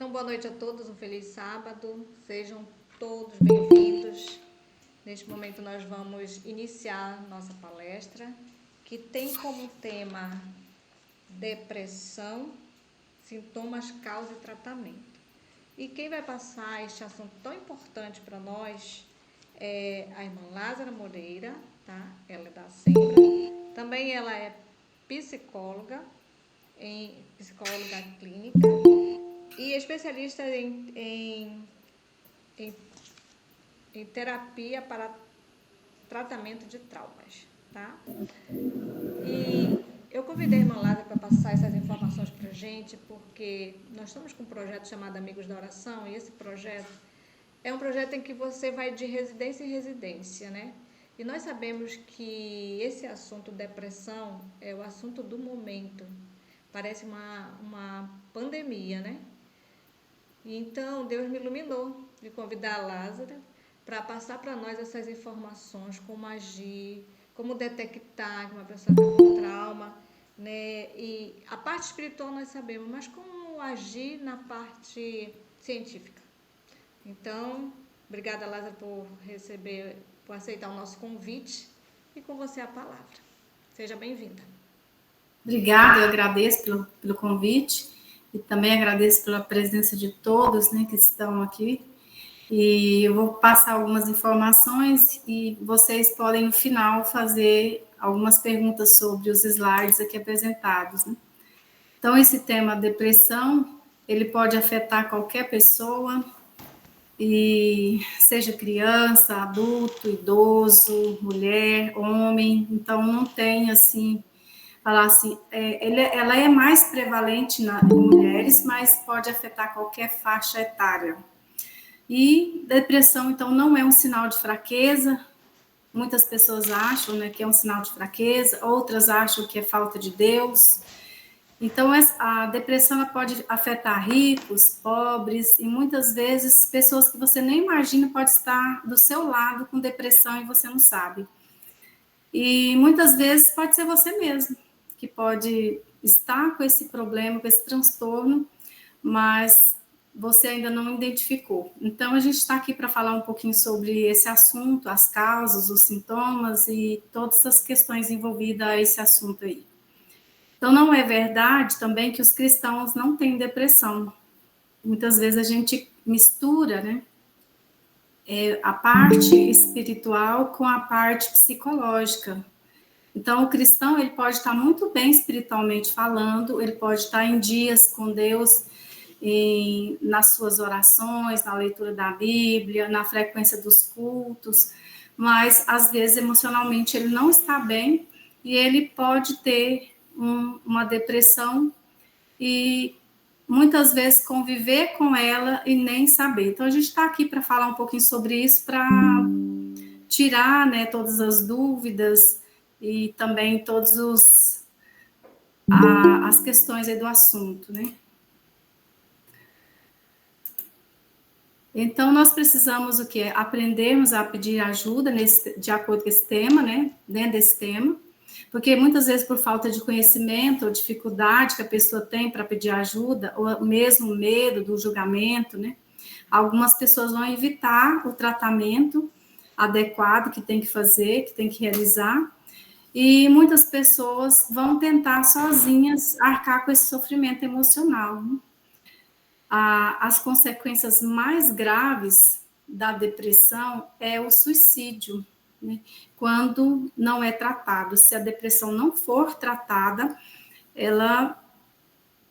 Então, boa noite a todos, um feliz sábado, sejam todos bem-vindos. Neste momento, nós vamos iniciar nossa palestra, que tem como tema depressão, sintomas, causa e tratamento. E quem vai passar este assunto tão importante para nós é a irmã Lázara Moreira, tá? Ela é da Sembra. Também ela é psicóloga, psicóloga clínica e especialista em, em terapia para tratamento de traumas, tá? E eu convidei a irmã Lázara para passar essas informações para a gente, porque nós estamos com um projeto chamado Amigos da Oração, e esse projeto é um projeto em que você vai de residência em residência, né? E nós sabemos que esse assunto, depressão, é o assunto do momento. Parece uma pandemia, né? Então, Deus me iluminou de convidar a Lázara para passar para nós essas informações, como agir, como detectar que uma pessoa está com trauma, né? E a parte espiritual nós sabemos, mas como agir na parte científica. Então, obrigada, Lázara, por aceitar o nosso convite, e com você a palavra. Seja bem-vinda. Obrigada, eu agradeço pelo convite e também agradeço pela presença de todos, né, que estão aqui. E eu vou passar algumas informações e vocês podem, no final, fazer algumas perguntas sobre os slides aqui apresentados, né? Então, esse tema depressão, ele pode afetar qualquer pessoa, e seja criança, adulto, idoso, mulher, homem. Então, não tem, assim, falar assim, ela é mais prevalente em mulheres, mas pode afetar qualquer faixa etária. E depressão, então, não é um sinal de fraqueza. Muitas pessoas acham, né, que é um sinal de fraqueza, outras acham que é falta de Deus. Então, a depressão ela pode afetar ricos, pobres, e muitas vezes pessoas que você nem imagina pode estar do seu lado com depressão e você não sabe. E muitas vezes pode ser você mesmo que pode estar com esse problema, com esse transtorno, mas você ainda não identificou. Então, a gente está aqui para falar um pouquinho sobre esse assunto, as causas, os sintomas e todas as questões envolvidas a esse assunto aí. Então, não é verdade também que os cristãos não têm depressão. Muitas vezes a gente mistura, né, a parte espiritual com a parte psicológica. Então, o cristão, ele pode estar muito bem espiritualmente falando, ele pode estar em dias com Deus, nas suas orações, na leitura da Bíblia, na frequência dos cultos, mas, às vezes, emocionalmente, ele não está bem e ele pode ter uma depressão e, muitas vezes, conviver com ela e nem saber. Então, a gente está aqui para falar um pouquinho sobre isso, para tirar, né, todas as dúvidas e também todos as questões aí do assunto, né? Então, nós precisamos o quê? Aprendermos a pedir ajuda de acordo com esse tema, né? Dentro desse tema, porque muitas vezes por falta de conhecimento ou dificuldade que a pessoa tem para pedir ajuda, ou mesmo medo do julgamento, né? Algumas pessoas vão evitar o tratamento adequado que tem que fazer, que tem que realizar, e muitas pessoas vão tentar sozinhas arcar com esse sofrimento emocional. Né? As consequências mais graves da depressão é o suicídio, né? Quando não é tratado. Se a depressão não for tratada,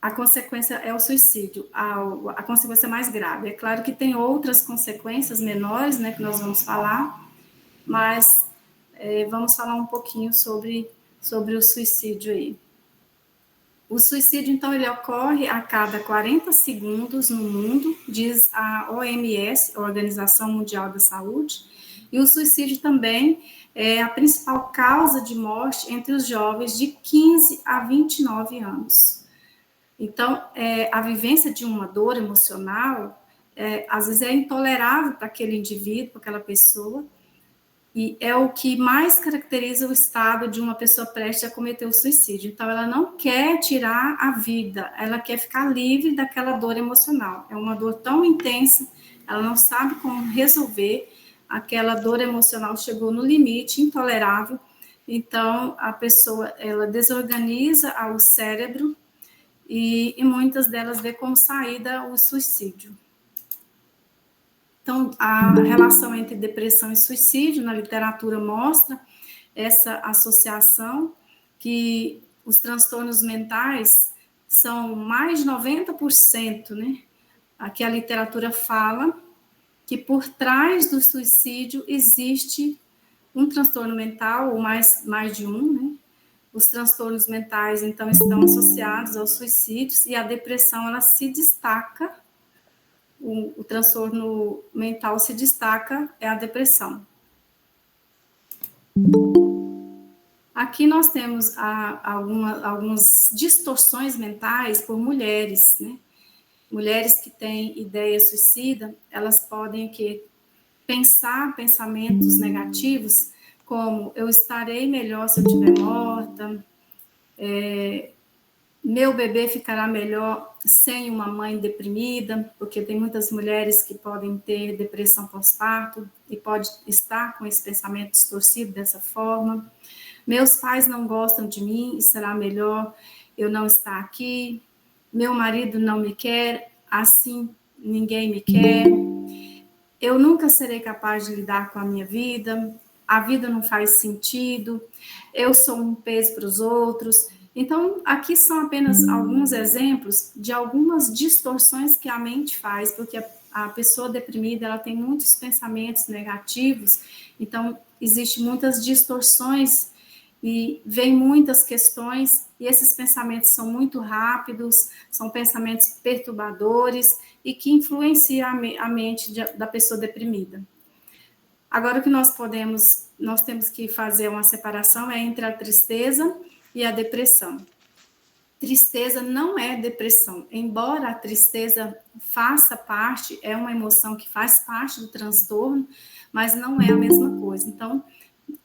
a consequência é o suicídio, a consequência mais grave. É claro que tem outras consequências menores, né, que nós vamos falar, mas vamos falar um pouquinho sobre o suicídio aí. O suicídio, então, ele ocorre a cada 40 segundos no mundo, diz a OMS, a Organização Mundial da Saúde, e o suicídio também é a principal causa de morte entre os jovens de 15 a 29 anos. Então, a vivência de uma dor emocional, às vezes é intolerável para aquele indivíduo, para aquela pessoa, e é o que mais caracteriza o estado de uma pessoa prestes a cometer o suicídio. Então, ela não quer tirar a vida, ela quer ficar livre daquela dor emocional. É uma dor tão intensa, ela não sabe como resolver, aquela dor emocional chegou no limite intolerável, então a pessoa, ela desorganiza o cérebro e muitas delas vê como saída o suicídio. Então, a relação entre depressão e suicídio na literatura mostra essa associação, que os transtornos mentais são mais de 90%, né? Aqui a literatura fala que por trás do suicídio existe um transtorno mental, ou mais de um, né? Os transtornos mentais, então, estão associados aos suicídios, e a depressão, ela se destaca, o transtorno mental se destaca, é a depressão. Aqui nós temos algumas distorções mentais por mulheres, né? Mulheres que têm ideia suicida, elas podem pensar pensamentos negativos, como eu estarei melhor se eu estiver morta, meu bebê ficará melhor sem uma mãe deprimida, porque tem muitas mulheres que podem ter depressão pós-parto e pode estar com esse pensamento distorcido dessa forma. Meus pais não gostam de mim e será melhor eu não estar aqui. Meu marido não me quer, assim ninguém me quer. Eu nunca serei capaz de lidar com a minha vida. A vida não faz sentido. Eu sou um peso para os outros. Então, aqui são apenas alguns exemplos de algumas distorções que a mente faz, porque a pessoa deprimida, ela tem muitos pensamentos negativos, então, existem muitas distorções e vem muitas questões, e esses pensamentos são muito rápidos, são pensamentos perturbadores e que influenciam a mente da pessoa deprimida. Agora, o que nós temos que fazer uma separação é entre a tristeza e a depressão. Tristeza não é depressão, embora a tristeza faça parte, é uma emoção que faz parte do transtorno, mas não é a mesma coisa. Então,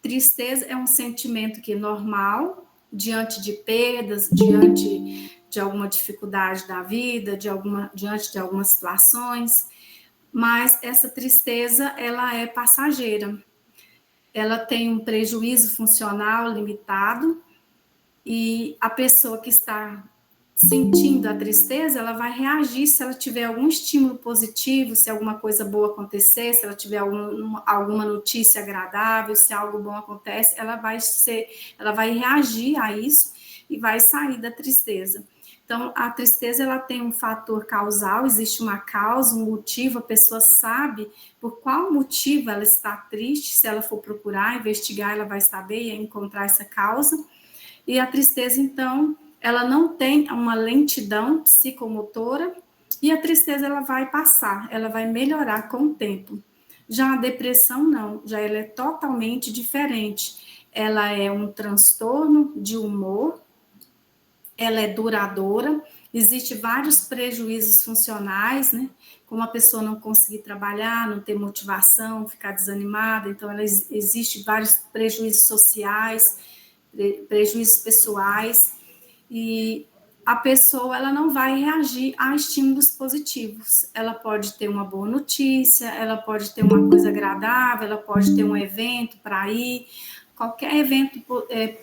tristeza é um sentimento que é normal, diante de perdas, diante de alguma dificuldade da vida, diante de algumas situações, mas essa tristeza, ela é passageira. Ela tem um prejuízo funcional limitado, e a pessoa que está sentindo a tristeza, ela vai reagir se ela tiver algum estímulo positivo, se alguma coisa boa acontecer, se ela tiver alguma notícia agradável, se algo bom acontece, ela vai reagir a isso e vai sair da tristeza. Então, a tristeza, ela tem um fator causal, existe uma causa, um motivo, a pessoa sabe por qual motivo ela está triste, se ela for procurar, investigar, ela vai saber e encontrar essa causa. E a tristeza, então, ela não tem uma lentidão psicomotora, e a tristeza, ela vai passar, ela vai melhorar com o tempo. Já a depressão, não, já ela é totalmente diferente. Ela é um transtorno de humor, ela é duradoura, existem vários prejuízos funcionais, né? Como a pessoa não conseguir trabalhar, não ter motivação, ficar desanimada, então existe vários prejuízos sociais, prejuízos pessoais, e a pessoa, ela não vai reagir a estímulos positivos. Ela pode ter uma boa notícia, ela pode ter uma coisa agradável, ela pode ter um evento para ir, qualquer evento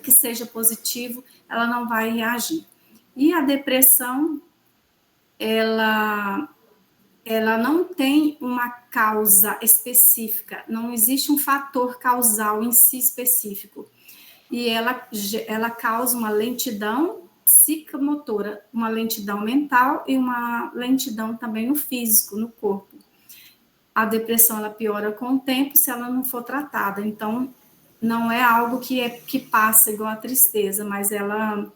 que seja positivo, ela não vai reagir. E a depressão, ela não tem uma causa específica, não existe um fator causal em si específico. E ela causa uma lentidão psicomotora, uma lentidão mental e uma lentidão também no físico, no corpo. A depressão, ela piora com o tempo se ela não for tratada. Então, não é algo que passa igual a tristeza, mas ela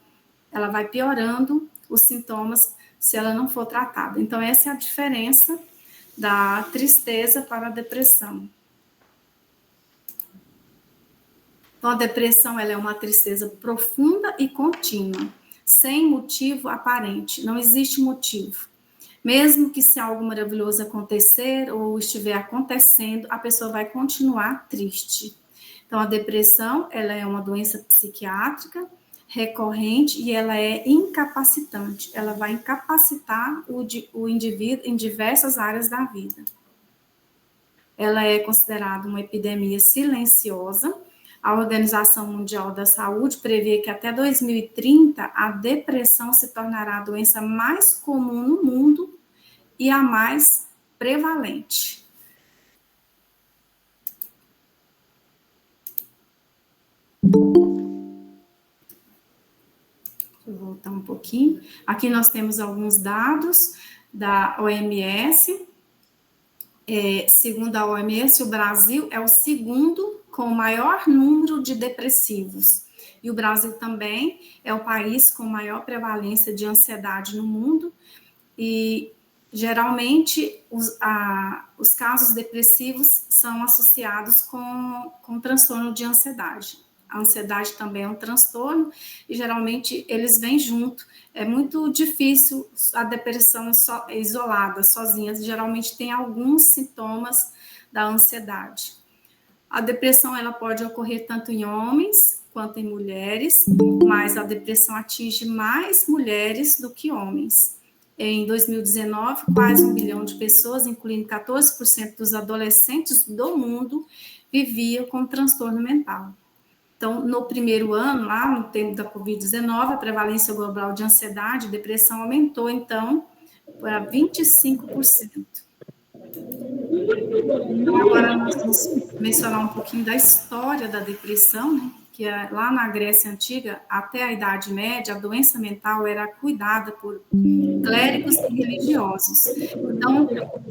vai piorando os sintomas se ela não for tratada. Então, essa é a diferença da tristeza para a depressão. Então, a depressão, ela é uma tristeza profunda e contínua, sem motivo aparente, não existe motivo. Mesmo que se algo maravilhoso acontecer ou estiver acontecendo, a pessoa vai continuar triste. Então, a depressão, ela é uma doença psiquiátrica recorrente e ela é incapacitante. Ela vai incapacitar o indivíduo em diversas áreas da vida. Ela é considerada uma epidemia silenciosa. A Organização Mundial da Saúde prevê que até 2030 a depressão se tornará a doença mais comum no mundo e a mais prevalente. Vou voltar um pouquinho. Aqui nós temos alguns dados da OMS. Segundo a OMS, o Brasil é o segundo com o maior número de depressivos. E o Brasil também é o país com maior prevalência de ansiedade no mundo. E, geralmente, os casos depressivos são associados com transtorno de ansiedade. A ansiedade também é um transtorno e, geralmente, eles vêm junto. É muito difícil a depressão isolada, sozinha. Geralmente, tem alguns sintomas da ansiedade. A depressão ela pode ocorrer tanto em homens quanto em mulheres, mas a depressão atinge mais mulheres do que homens. Em 2019, quase 1 bilhão de pessoas, incluindo 14% dos adolescentes do mundo, viviam com transtorno mental. Então, no primeiro ano, lá no tempo da Covid-19, a prevalência global de ansiedade e depressão aumentou, então, para 25%. Então, agora nós vamos mencionar um pouquinho da história da depressão, né? Que lá na Grécia Antiga, até a Idade Média, a doença mental era cuidada por clérigos e religiosos. Então,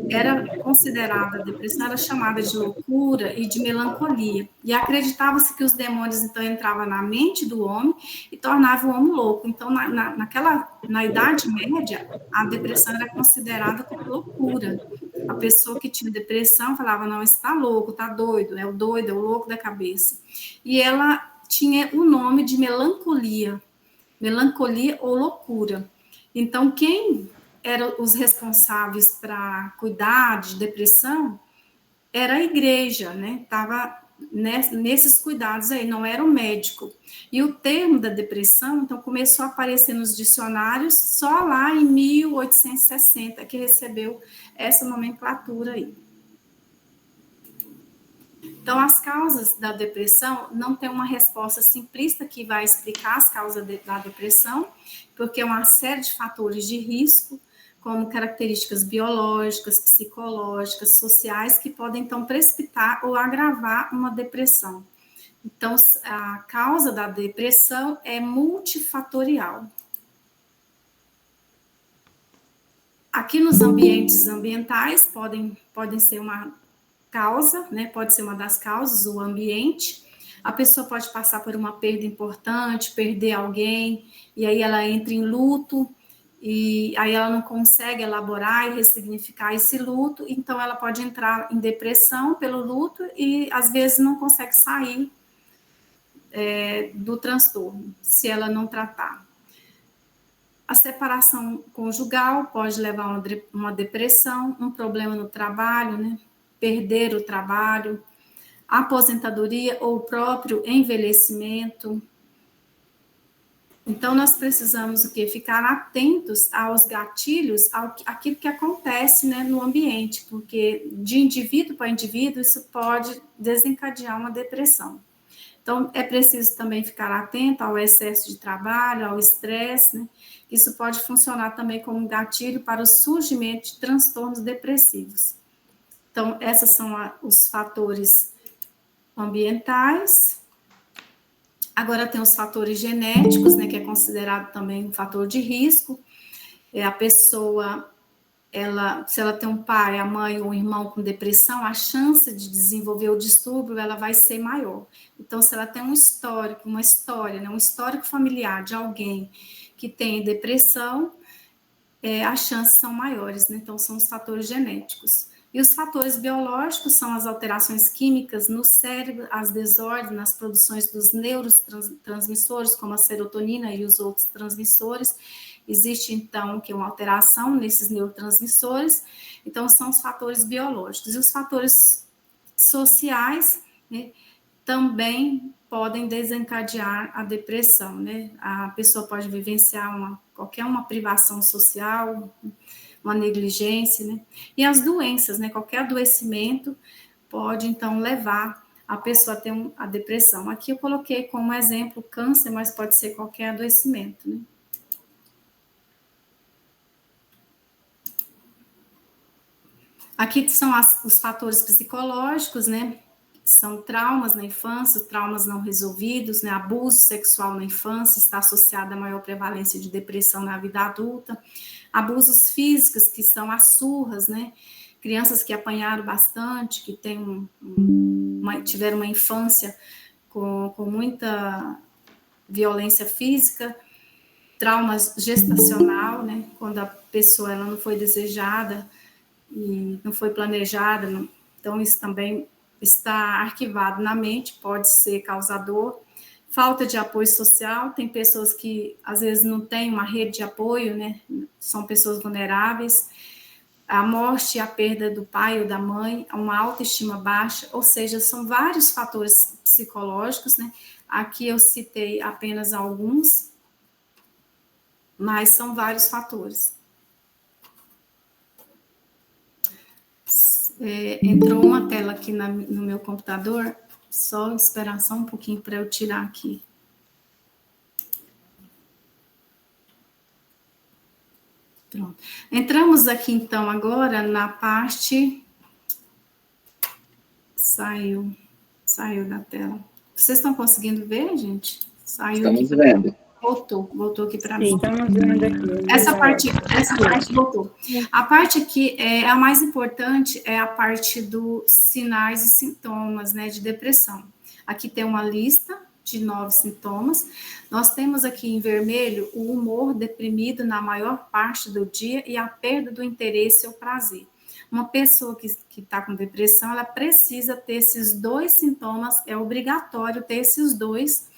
era considerada, a depressão era chamada de loucura e de melancolia. E acreditava-se que os demônios, então, entravam na mente do homem e tornavam o homem louco. Então, na Idade Média, a depressão era considerada como loucura. A pessoa que tinha depressão falava, não, está louco, está doido, é o louco da cabeça. E ela tinha o nome de melancolia ou loucura. Então, quem eram os responsáveis para cuidar de depressão era a igreja, né? Estava nesses cuidados aí, não era o médico. E o termo da depressão, então, começou a aparecer nos dicionários só lá em 1860, que recebeu essa nomenclatura aí. Então, as causas da depressão não tem uma resposta simplista que vai explicar as causas da depressão, porque é uma série de fatores de risco, como características biológicas, psicológicas, sociais, que podem, então, precipitar ou agravar uma depressão. Então, a causa da depressão é multifatorial. Aqui nos ambientes ambientais podem ser uma causa, né? Pode ser uma das causas, o ambiente. A pessoa pode passar por uma perda importante, perder alguém, e aí ela entra em luto, e aí ela não consegue elaborar e ressignificar esse luto, então ela pode entrar em depressão pelo luto e às vezes não consegue sair do transtorno, se ela não tratar. A separação conjugal pode levar a uma depressão, um problema no trabalho, né? Perder o trabalho, a aposentadoria ou o próprio envelhecimento. Então, nós precisamos o quê? Ficar atentos aos gatilhos, àquilo que acontece, né, no ambiente, porque de indivíduo para indivíduo isso pode desencadear uma depressão. Então, é preciso também ficar atento ao excesso de trabalho, ao estresse, né? Isso pode funcionar também como um gatilho para o surgimento de transtornos depressivos. Então, esses são os fatores ambientais. Agora tem os fatores genéticos, né, que é considerado também um fator de risco. A pessoa, se ela tem um pai, a mãe ou um irmão com depressão, a chance de desenvolver o distúrbio, ela vai ser maior. Então, se ela tem um histórico, uma história, né, um histórico familiar de alguém que tem depressão, as chances são maiores, né? Então, são os fatores genéticos. E os fatores biológicos são as alterações químicas no cérebro, as desordens nas produções dos neurotransmissores, como a serotonina e os outros transmissores. Existe, então, uma alteração nesses neurotransmissores. Então, são os fatores biológicos. E os fatores sociais, né? também podem desencadear a depressão, né? A pessoa pode vivenciar qualquer privação social, uma negligência, né? E as doenças, né? Qualquer adoecimento pode, então, levar a pessoa a ter a depressão. Aqui eu coloquei como exemplo câncer, mas pode ser qualquer adoecimento, né? Aqui são os fatores psicológicos, né? São traumas na infância, traumas não resolvidos, né? Abuso sexual na infância está associado à maior prevalência de depressão na vida adulta. Abusos físicos, que são as surras, né? Crianças que apanharam bastante, que tiveram uma infância com muita violência física. Traumas gestacional, né? Quando a pessoa ela não foi desejada e não foi planejada, então isso também está arquivado na mente, pode ser causador. Falta de apoio social, tem pessoas que às vezes não têm uma rede de apoio, né? São pessoas vulneráveis. A morte e a perda do pai ou da mãe, uma autoestima baixa, ou seja, são vários fatores psicológicos, né? Aqui eu citei apenas alguns, mas são vários fatores. Entrou uma tela aqui no meu computador, só esperar só um pouquinho para eu tirar aqui. Pronto. Entramos aqui, então, agora na parte... Saiu da tela. Vocês estão conseguindo ver, gente? Saiu. Estamos vendo. Voltou aqui para mim. Sim, estamos vendo aqui. Essa parte voltou. A parte aqui é a mais importante, é a parte dos sinais e sintomas, né, de depressão. Aqui tem uma lista de 9 sintomas. Nós temos aqui em vermelho o humor deprimido na maior parte do dia e a perda do interesse ou prazer. Uma pessoa que está com depressão, ela precisa ter esses 2 sintomas, é obrigatório ter esses 2.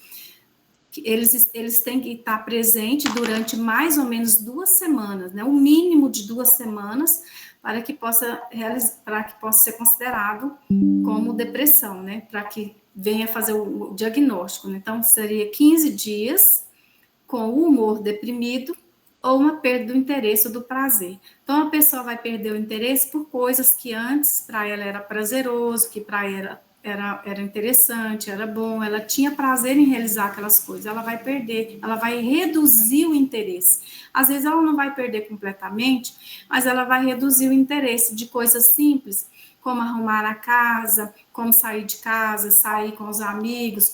Eles têm que estar presentes durante mais ou menos 2 semanas, né? O mínimo de 2 semanas para que possa ser considerado como depressão, né? Para que venha fazer o diagnóstico, né? Então, seria 15 dias com o humor deprimido ou uma perda do interesse ou do prazer. Então, a pessoa vai perder o interesse por coisas que antes para ela era prazeroso, que para ela era interessante, era bom, ela tinha prazer em realizar aquelas coisas, ela vai perder, ela vai reduzir o interesse. Às vezes ela não vai perder completamente, mas ela vai reduzir o interesse de coisas simples, como arrumar a casa, como sair de casa, sair com os amigos,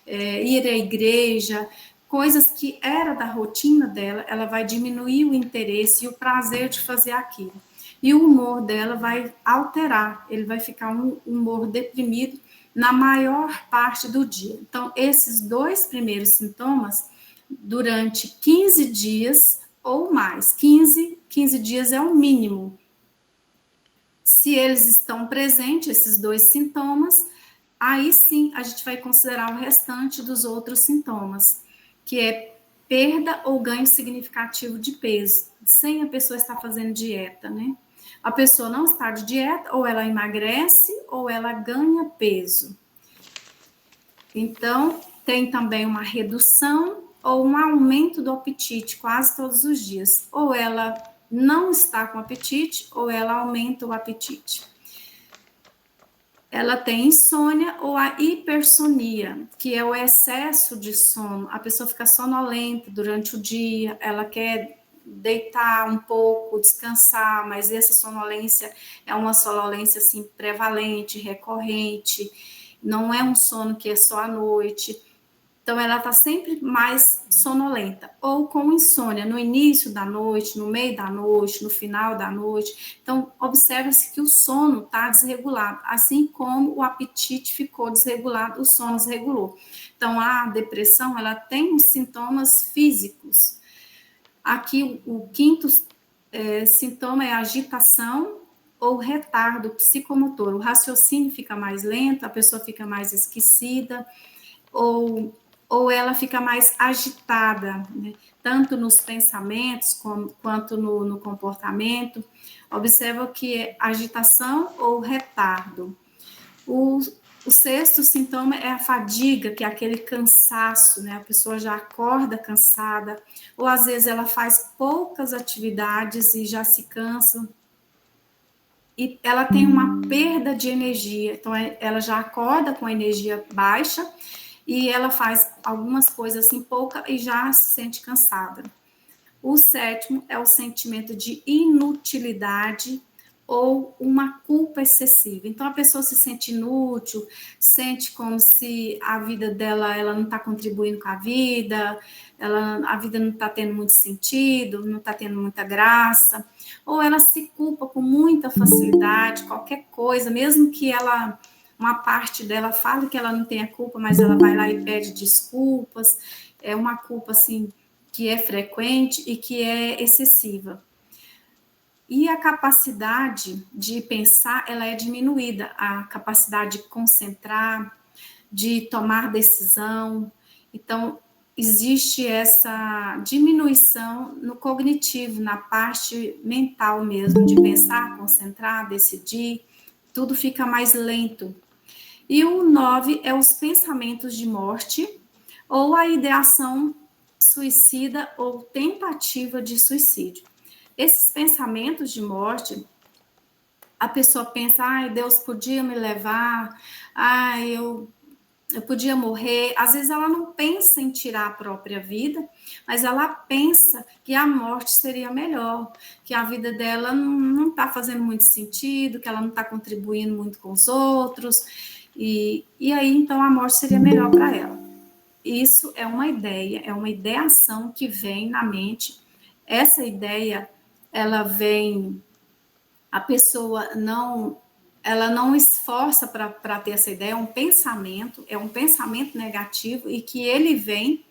ir à igreja, coisas que era da rotina dela, ela vai diminuir o interesse e o prazer de fazer aquilo. E o humor dela vai alterar, ele vai ficar um humor deprimido na maior parte do dia. Então, esses 2 primeiros sintomas, durante 15 dias ou mais, 15 dias é o mínimo. Se eles estão presentes, esses 2 sintomas, aí sim a gente vai considerar o restante dos outros sintomas, que é perda ou ganho significativo de peso, sem a pessoa estar fazendo dieta, né? A pessoa não está de dieta, ou ela emagrece, ou ela ganha peso. Então, tem também uma redução ou um aumento do apetite quase todos os dias. Ou ela não está com apetite, ou ela aumenta o apetite. Ela tem insônia ou a hipersonia, que é o excesso de sono. A pessoa fica sonolenta durante o dia, ela quer deitar um pouco, descansar, mas essa sonolência é uma sonolência assim prevalente, recorrente, não é um sono que é só à noite. Então, ela está sempre mais sonolenta, ou com insônia, no início da noite, no meio da noite, no final da noite. Então, observa-se que o sono está desregulado, assim como o apetite ficou desregulado, o sono desregulou. Então, a depressão, ela tem os sintomas físicos. Aqui, o quinto sintoma é agitação ou retardo psicomotor. O raciocínio fica mais lento, a pessoa fica mais esquecida, ou ela fica mais agitada, né? Tanto nos pensamentos quanto no comportamento. Observa que é agitação ou retardo. O sexto sintoma é a fadiga, que é aquele cansaço, né? A pessoa já acorda cansada, ou às vezes ela faz poucas atividades e já se cansa, e ela tem uma perda de energia, então ela já acorda com a energia baixa e ela faz algumas coisas assim pouca e já se sente cansada. O sétimo é o sentimento de inutilidade ou uma culpa excessiva. Então a pessoa se sente inútil, sente como se a vida dela ela não está contribuindo com a vida, a vida não está tendo muito sentido, não está tendo muita graça, ou ela se culpa com muita facilidade, qualquer coisa, mesmo que ela uma parte dela fale que ela não tem a culpa, mas ela vai lá e pede desculpas. É uma culpa assim que é frequente e que é excessiva. E a capacidade de pensar, ela é diminuída, a capacidade de concentrar, de tomar decisão. Então, existe essa diminuição no cognitivo, na parte mental mesmo, de pensar, concentrar, decidir, tudo fica mais lento. E o 9 é os pensamentos de morte ou a ideação suicida ou tentativa de suicídio. Esses pensamentos de morte, a pessoa pensa, ai, Deus podia me levar, ai, eu podia morrer. Às vezes ela não pensa em tirar a própria vida, mas ela pensa que a morte seria melhor, que a vida dela não está fazendo muito sentido, que ela não está contribuindo muito com os outros, e aí então a morte seria melhor para ela. Isso é uma ideia, é uma ideação que vem na mente. Essa ideia, ela vem, a pessoa ela não esforça para ter essa ideia, é um pensamento negativo e que ele vem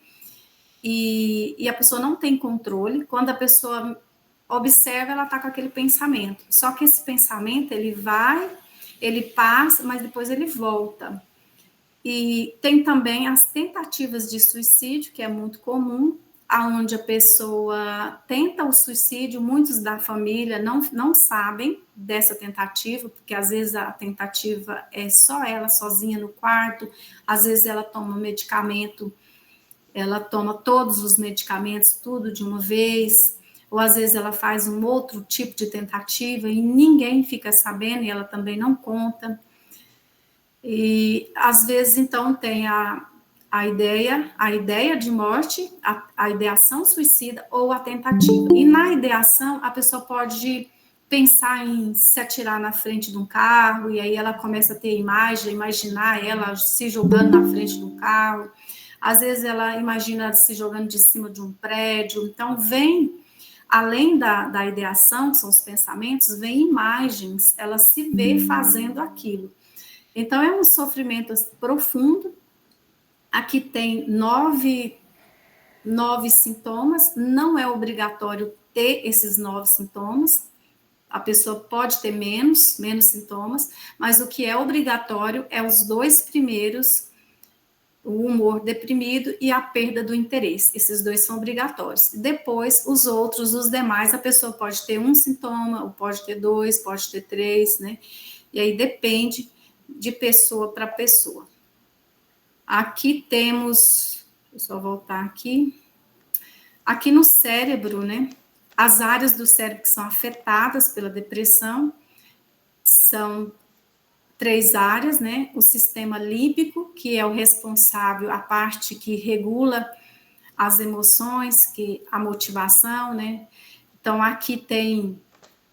e a pessoa não tem controle. Quando a pessoa observa, ela está com aquele pensamento. Só que esse pensamento, ele vai, ele passa, mas depois ele volta. E tem também as tentativas de suicídio, que é muito comum, aonde a pessoa tenta o suicídio, muitos da família não sabem dessa tentativa, porque às vezes a tentativa é só ela sozinha no quarto, às vezes ela toma medicamento, ela toma todos os medicamentos, tudo de uma vez, ou às vezes ela faz um outro tipo de tentativa e ninguém fica sabendo e ela também não conta. E às vezes então tem a ideia de morte, a ideação suicida ou a tentativa. E na ideação a pessoa pode pensar em se atirar na frente de um carro, e aí ela começa a ter imaginar ela se jogando na frente de um carro. Às vezes ela imagina se jogando de cima de um prédio. Então vem, além da ideação, que são os pensamentos, vem imagens, ela se vê fazendo aquilo. Então, é um sofrimento profundo. Aqui tem nove sintomas. Não é obrigatório ter esses 9 sintomas. A pessoa pode ter menos sintomas, mas o que é obrigatório é os 2 primeiros, o humor deprimido e a perda do interesse. Esses 2 são obrigatórios. Depois, os demais, a pessoa pode ter 1 sintoma, ou pode ter 2, pode ter 3, né? E aí depende de pessoa para pessoa. Aqui temos, deixa eu só voltar aqui. Aqui no cérebro, né? As áreas do cérebro que são afetadas pela depressão são 3 áreas, né? O sistema límbico, que é o responsável, a parte que regula as emoções, que a motivação, né? Então, aqui tem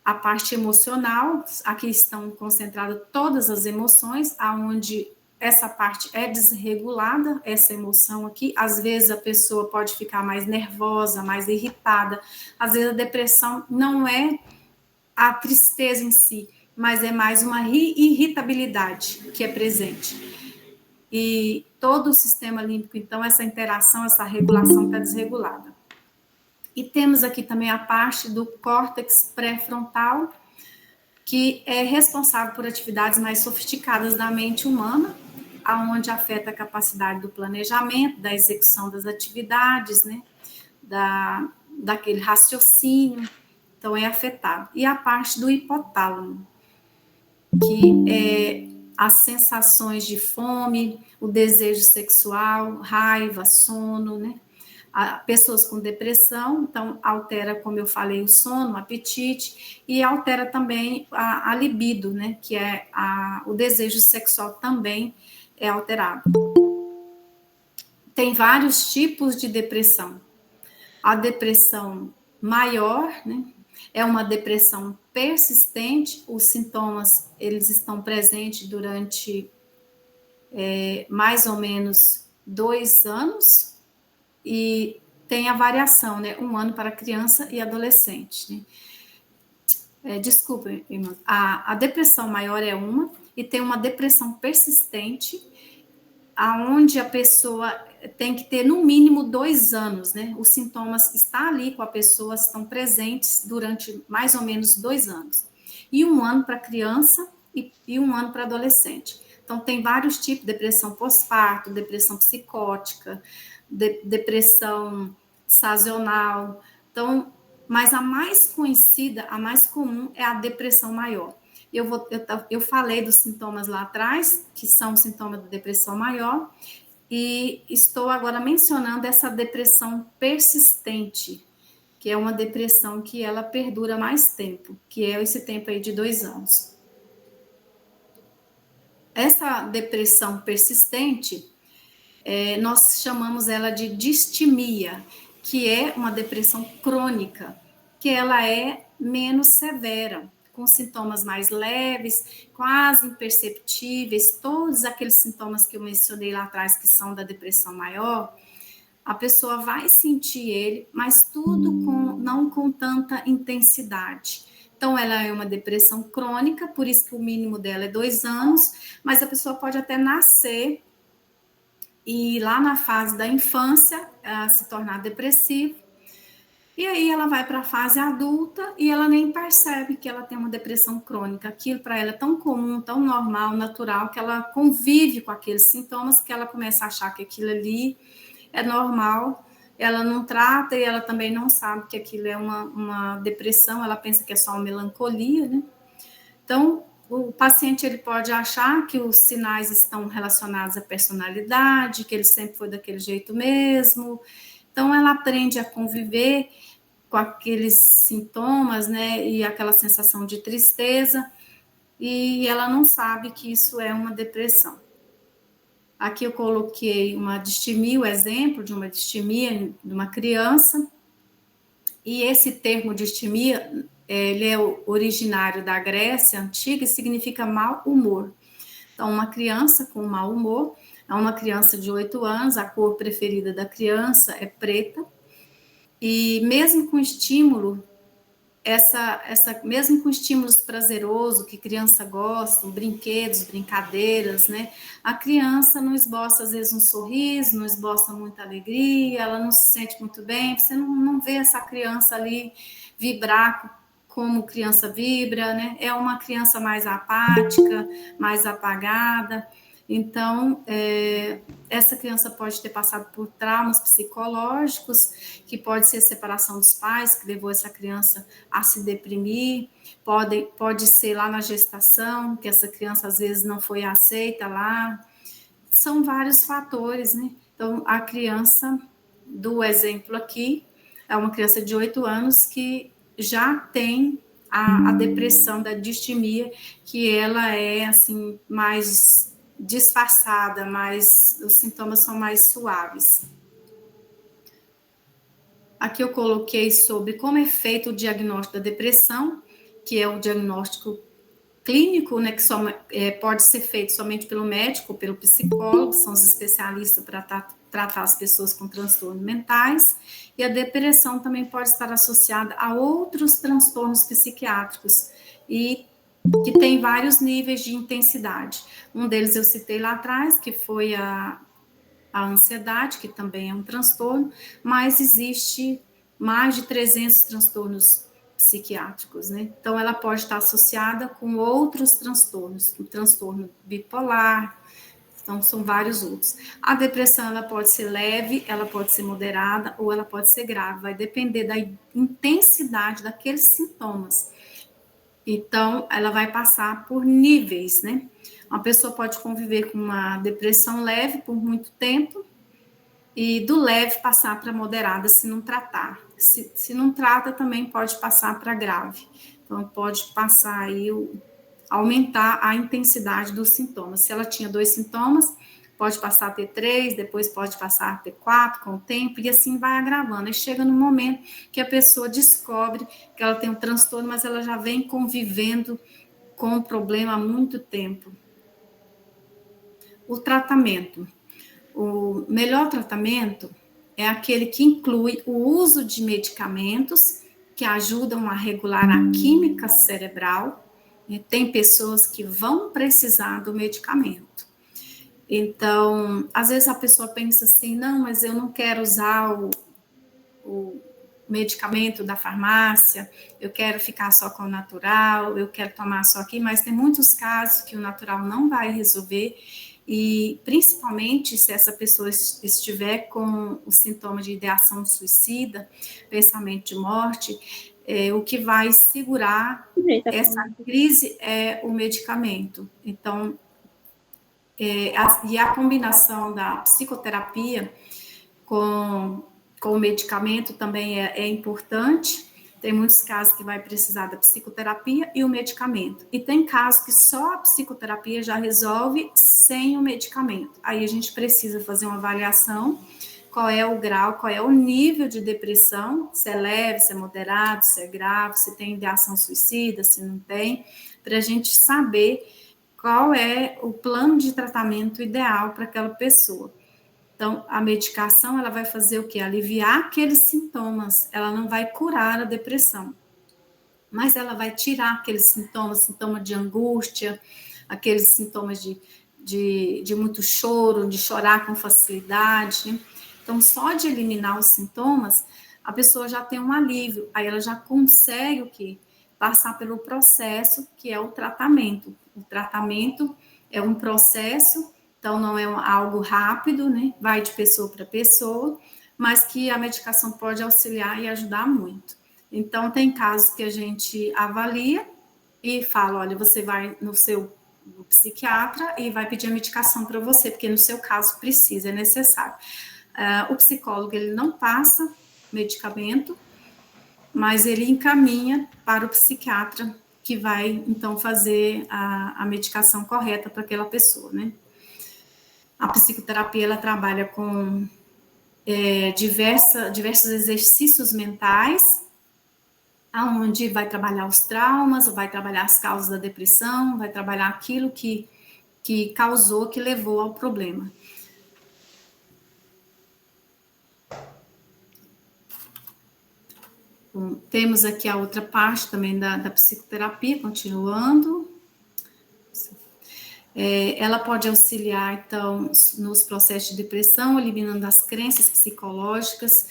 a parte emocional, aqui estão concentradas todas as emoções, aonde essa parte é desregulada, essa emoção aqui, às vezes a pessoa pode ficar mais nervosa, mais irritada, às vezes a depressão não é a tristeza em si, mas é mais uma irritabilidade que é presente. E todo o sistema límbico, então, essa interação, essa regulação está desregulada. E temos aqui também a parte do córtex pré-frontal, que é responsável por atividades mais sofisticadas da mente humana, aonde afeta a capacidade do planejamento, da execução das atividades, né, daquele raciocínio, então é afetado. E a parte do hipotálamo, que as sensações de fome, o desejo sexual, raiva, sono, né? Pessoas com depressão, então altera, como eu falei, o sono, o apetite, e altera também a libido, né? Que é o desejo sexual também é alterado. Tem vários tipos de depressão. A depressão maior, né? É uma depressão persistente, os sintomas, eles estão presentes durante mais ou menos 2 anos, e tem a variação, né? 1 ano para criança e adolescente, né? Desculpa, irmã. A depressão maior é uma, e tem uma depressão persistente, aonde a pessoa tem que ter no mínimo 2 anos, né? Os sintomas estão ali com a pessoa, estão presentes durante mais ou menos 2 anos. E 1 ano para criança e 1 ano para adolescente. Então, tem vários tipos: depressão pós-parto, depressão psicótica, depressão sazonal. Então, mas a mais conhecida, a mais comum é a depressão maior. Eu falei dos sintomas lá atrás, que são os sintomas da depressão maior, e estou agora mencionando essa depressão persistente, que é uma depressão que ela perdura mais tempo, que é esse tempo aí de 2 anos. Essa depressão persistente, nós chamamos ela de distimia, que é uma depressão crônica, que ela é menos severa, com sintomas mais leves, quase imperceptíveis, todos aqueles sintomas que eu mencionei lá atrás, que são da depressão maior, a pessoa vai sentir ele, mas tudo não com tanta intensidade. Então, ela é uma depressão crônica, por isso que o mínimo dela é 2 anos, mas a pessoa pode até nascer e lá na fase da infância se tornar depressiva, e aí ela vai para a fase adulta e ela nem percebe que ela tem uma depressão crônica. Aquilo para ela é tão comum, tão normal, natural, que ela convive com aqueles sintomas, que ela começa a achar que aquilo ali é normal, ela não trata e ela também não sabe que aquilo é uma depressão, ela pensa que é só uma melancolia, né? Então, o paciente ele pode achar que os sinais estão relacionados à personalidade, que ele sempre foi daquele jeito mesmo. Então, ela aprende a conviver com aqueles sintomas, né, e aquela sensação de tristeza, e ela não sabe que isso é uma depressão. Aqui eu coloquei uma distimia, o exemplo de uma distimia de uma criança, e esse termo distimia, ele é originário da Grécia Antiga e significa mau humor. Então, uma criança com mau humor é uma criança de 8 anos, a cor preferida da criança é preta, e mesmo com estímulo, mesmo com estímulos prazerosos que criança gosta, brinquedos, brincadeiras, né? A criança não esboça às vezes um sorriso, não esboça muita alegria, ela não se sente muito bem, você não vê essa criança ali vibrar como criança vibra, né? É uma criança mais apática, mais apagada. Então, essa criança pode ter passado por traumas psicológicos, que pode ser separação dos pais, que levou essa criança a se deprimir, pode ser lá na gestação, que essa criança às vezes não foi aceita lá. São vários fatores, né? Então, a criança, do exemplo aqui, é uma criança de 8 anos que já tem a depressão da distimia, que ela é, assim, mais disfarçada, os sintomas são mais suaves. Aqui eu coloquei sobre como é feito o diagnóstico da depressão, que é o diagnóstico clínico, né, que pode ser feito somente pelo médico ou pelo psicólogo, que são os especialistas para tratar as pessoas com transtornos mentais, e a depressão também pode estar associada a outros transtornos psiquiátricos, e que tem vários níveis de intensidade. Um deles eu citei lá atrás, que foi a ansiedade, que também é um transtorno, mas existe mais de 300 transtornos psiquiátricos, né? Então, ela pode estar associada com outros transtornos, o transtorno bipolar, então são vários outros. A depressão, ela pode ser leve, ela pode ser moderada ou ela pode ser grave, vai depender da intensidade daqueles sintomas. Então, ela vai passar por níveis, né? Uma pessoa pode conviver com uma depressão leve por muito tempo e do leve passar para moderada se não tratar. Se não trata, também pode passar para grave. Então, pode passar aí, aumentar a intensidade dos sintomas. Se ela tinha 2 sintomas, pode passar a ter 3, depois pode passar a ter 4 com o tempo, e assim vai agravando. E chega no momento que a pessoa descobre que ela tem um transtorno, mas ela já vem convivendo com o problema há muito tempo. O tratamento. O melhor tratamento é aquele que inclui o uso de medicamentos que ajudam a regular a química cerebral. Tem pessoas que vão precisar do medicamento. Então, às vezes a pessoa pensa assim, não, mas eu não quero usar o medicamento da farmácia, eu quero ficar só com o natural, eu quero tomar só aqui, mas tem muitos casos que o natural não vai resolver, e principalmente se essa pessoa estiver com o sintoma de ideação suicida, pensamento de morte, o que vai segurar essa crise é o medicamento. Então, e a combinação da psicoterapia com o medicamento também é importante. Tem muitos casos que vai precisar da psicoterapia e o medicamento. E tem casos que só a psicoterapia já resolve sem o medicamento. Aí a gente precisa fazer uma avaliação, qual é o grau, qual é o nível de depressão, se é leve, se é moderado, se é grave, se tem ideação suicida, se não tem, para a gente saber qual é o plano de tratamento ideal para aquela pessoa. Então, a medicação, ela vai fazer o quê? Aliviar aqueles sintomas, ela não vai curar a depressão, mas ela vai tirar aqueles sintomas, sintoma de angústia, aqueles sintomas de muito choro, de chorar com facilidade. Então, só de eliminar os sintomas, a pessoa já tem um alívio, aí ela já consegue o quê? Passar pelo processo que é o tratamento. O tratamento é um processo, então não é algo rápido, né? Vai de pessoa para pessoa, mas que a medicação pode auxiliar e ajudar muito. Então, tem casos que a gente avalia e fala, olha, você vai no seu psiquiatra e vai pedir a medicação para você, porque no seu caso precisa, é necessário. O psicólogo, ele não passa medicamento, mas ele encaminha para o psiquiatra, que vai, então, fazer a medicação correta para aquela pessoa, né? A psicoterapia, ela trabalha com diversos exercícios mentais, onde vai trabalhar os traumas, vai trabalhar as causas da depressão, vai trabalhar aquilo que causou, que levou ao problema. Bom, temos aqui a outra parte também da psicoterapia, continuando. Ela pode auxiliar, então, nos processos de depressão, eliminando as crenças psicológicas,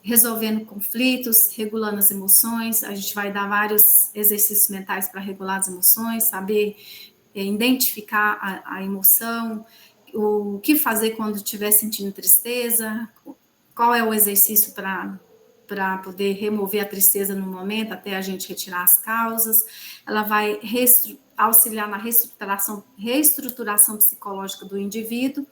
resolvendo conflitos, regulando as emoções. A gente vai dar vários exercícios mentais para regular as emoções, saber identificar a emoção, o que fazer quando estiver sentindo tristeza, qual é o exercício para poder remover a tristeza no momento, até a gente retirar as causas. Ela vai auxiliar na reestruturação psicológica do indivíduo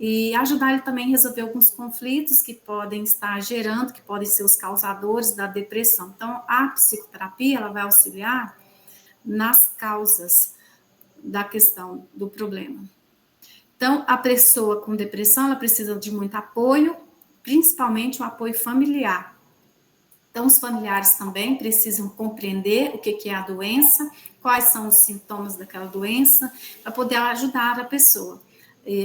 e ajudar ele também a resolver alguns conflitos que podem estar gerando, que podem ser os causadores da depressão. Então, a psicoterapia, ela vai auxiliar nas causas da questão do problema. Então, a pessoa com depressão, ela precisa de muito apoio, principalmente o apoio familiar. Então, os familiares também precisam compreender o que é a doença, quais são os sintomas daquela doença, para poder ajudar a pessoa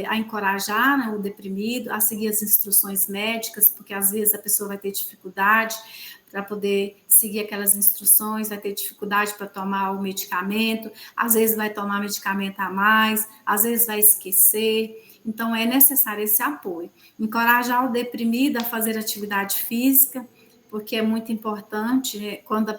a encorajar, né, o deprimido a seguir as instruções médicas, porque às vezes a pessoa vai ter dificuldade para poder seguir aquelas instruções, vai ter dificuldade para tomar o medicamento, às vezes vai tomar medicamento a mais, às vezes vai esquecer. Então, é necessário esse apoio. Encorajar o deprimido a fazer atividade física, porque é muito importante, né, quando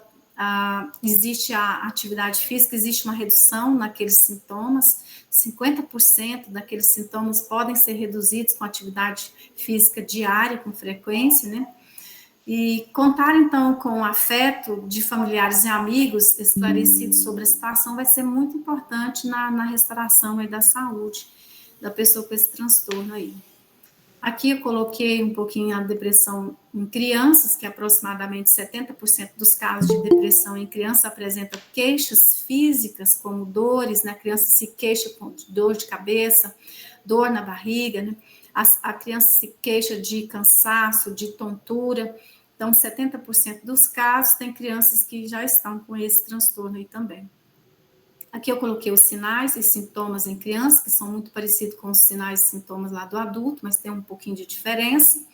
existe a atividade física, existe uma redução naqueles sintomas, 50% daqueles sintomas podem ser reduzidos com atividade física diária, com frequência, né? E contar, então, com o afeto de familiares e amigos esclarecidos sobre a situação vai ser muito importante na restauração aí da saúde da pessoa com esse transtorno aí. Aqui eu coloquei um pouquinho a depressão em crianças, que aproximadamente 70% dos casos de depressão em criança apresentam queixas físicas, como dores, né? A criança se queixa com dor de cabeça, dor na barriga, né? A criança se queixa de cansaço, de tontura. Então, 70% dos casos tem crianças que já estão com esse transtorno aí também. Aqui eu coloquei os sinais e sintomas em criança, que são muito parecidos com os sinais e sintomas lá do adulto, mas tem um pouquinho de diferença.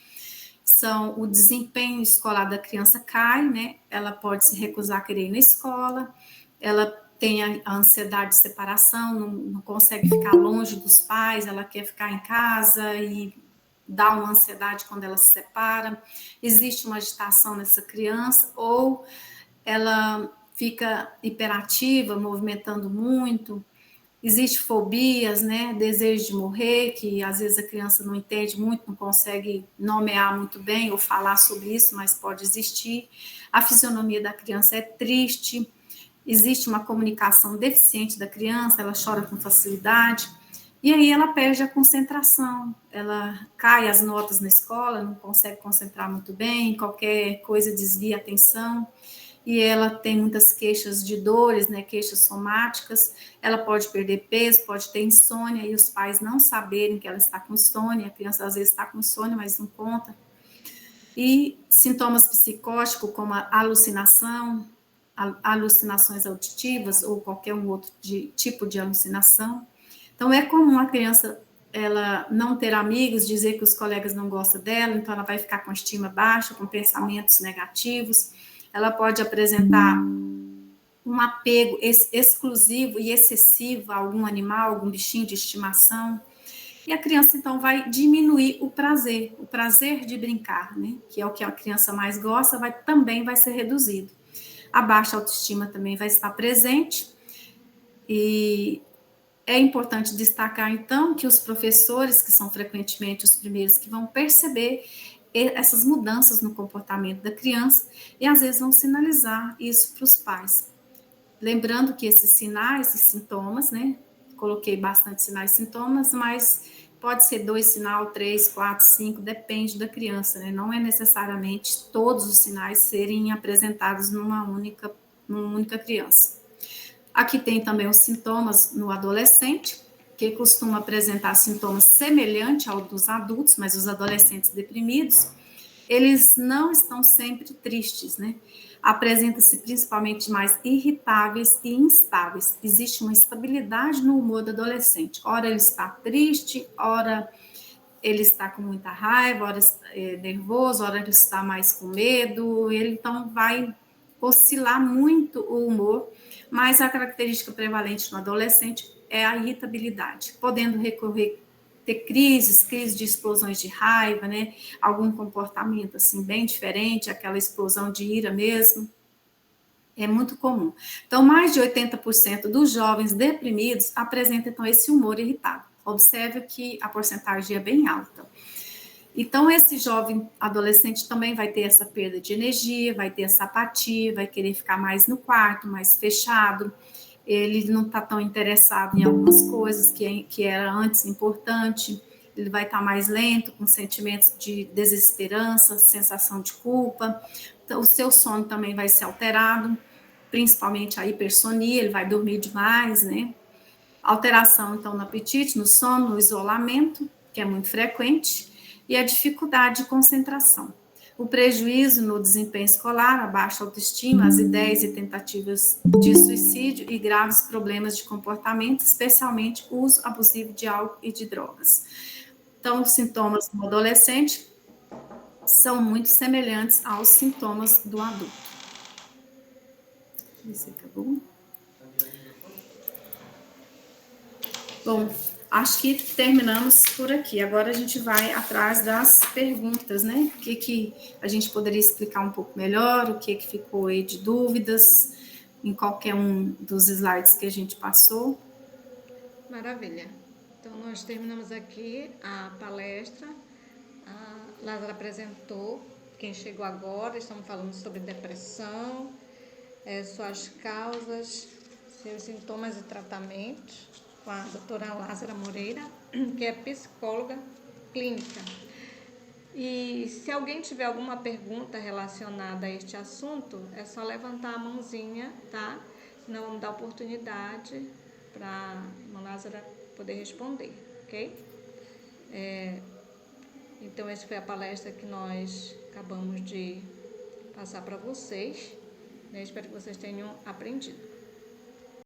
São o desempenho escolar da criança cai, né? Ela pode se recusar a querer ir na escola, ela tem a ansiedade de separação, não consegue ficar longe dos pais, ela quer ficar em casa e dá uma ansiedade quando ela se separa. Existe uma agitação nessa criança, ou ela fica hiperativa, movimentando muito. Existe fobias, né? Desejo de morrer, que às vezes a criança não entende muito, não consegue nomear muito bem ou falar sobre isso, mas pode existir. A fisionomia da criança é triste. Existe uma comunicação deficiente da criança, ela chora com facilidade. E aí ela perde a concentração, ela cai as notas na escola, não consegue concentrar muito bem, qualquer coisa desvia a atenção. E ela tem muitas queixas de dores, né, queixas somáticas, ela pode perder peso, pode ter insônia, e os pais não saberem que ela está com insônia, a criança às vezes está com insônia, mas não conta. E sintomas psicóticos, como a alucinação, alucinações auditivas, ou qualquer um outro tipo de alucinação. Então, é comum a criança ela não ter amigos, dizer que os colegas não gostam dela, então ela vai ficar com estima baixa, com pensamentos negativos. Ela pode apresentar um apego exclusivo e excessivo a algum animal, algum bichinho de estimação. E a criança, então, vai diminuir o prazer de brincar, né? Que é o que a criança mais gosta, também vai ser reduzido. A baixa autoestima também vai estar presente. E é importante destacar, então, que os professores, que são frequentemente os primeiros que vão perceber essas mudanças no comportamento da criança, e às vezes vão sinalizar isso para os pais. Lembrando que esses sinais e sintomas, né? Coloquei bastante sinais e sintomas, mas pode ser 2 sinais, 3, 4, 5, depende da criança, né? Não é necessariamente todos os sinais serem apresentados numa única criança. Aqui tem também os sintomas no adolescente, que costuma apresentar sintomas semelhantes aos dos adultos, mas os adolescentes deprimidos, eles não estão sempre tristes, né? Apresenta-se principalmente mais irritáveis e instáveis. Existe uma estabilidade no humor do adolescente. Ora ele está triste, ora ele está com muita raiva, ora é nervoso, ora ele está mais com medo. Ele então vai oscilar muito o humor, mas a característica prevalente no adolescente é a irritabilidade, podendo ter crises de explosões de raiva, né? Algum comportamento assim bem diferente, aquela explosão de ira mesmo. É muito comum. Então, mais de 80% dos jovens deprimidos apresentam então esse humor irritado. Observe que a porcentagem é bem alta. Então, esse jovem adolescente também vai ter essa perda de energia, vai ter essa apatia, vai querer ficar mais no quarto, mais fechado. Ele não está tão interessado em algumas coisas que era antes importante. Ele vai estar mais lento, com sentimentos de desesperança, sensação de culpa. Então, o seu sono também vai ser alterado, principalmente a hipersonia, ele vai dormir demais, né? Alteração, então, no apetite, no sono, no isolamento, que é muito frequente, e a dificuldade de concentração. O prejuízo no desempenho escolar, a baixa autoestima, as ideias e tentativas de suicídio e graves problemas de comportamento, especialmente o uso abusivo de álcool e de drogas. Então, os sintomas do adolescente são muito semelhantes aos sintomas do adulto. Esse acabou. Bom, acho que terminamos por aqui. Agora a gente vai atrás das perguntas, né? O que a gente poderia explicar um pouco melhor, o que ficou aí de dúvidas em qualquer um dos slides que a gente passou. Maravilha. Então, nós terminamos aqui a palestra. A Lázara apresentou quem chegou agora, estamos falando sobre depressão, suas causas, seus sintomas e tratamentos, com a doutora Lázara Moreira, que é psicóloga clínica. E se alguém tiver alguma pergunta relacionada a este assunto, é só levantar a mãozinha, tá? Nós vamos dar oportunidade para a irmã Lázara poder responder, ok? Então, essa foi a palestra que nós acabamos de passar para vocês, né? Espero que vocês tenham aprendido.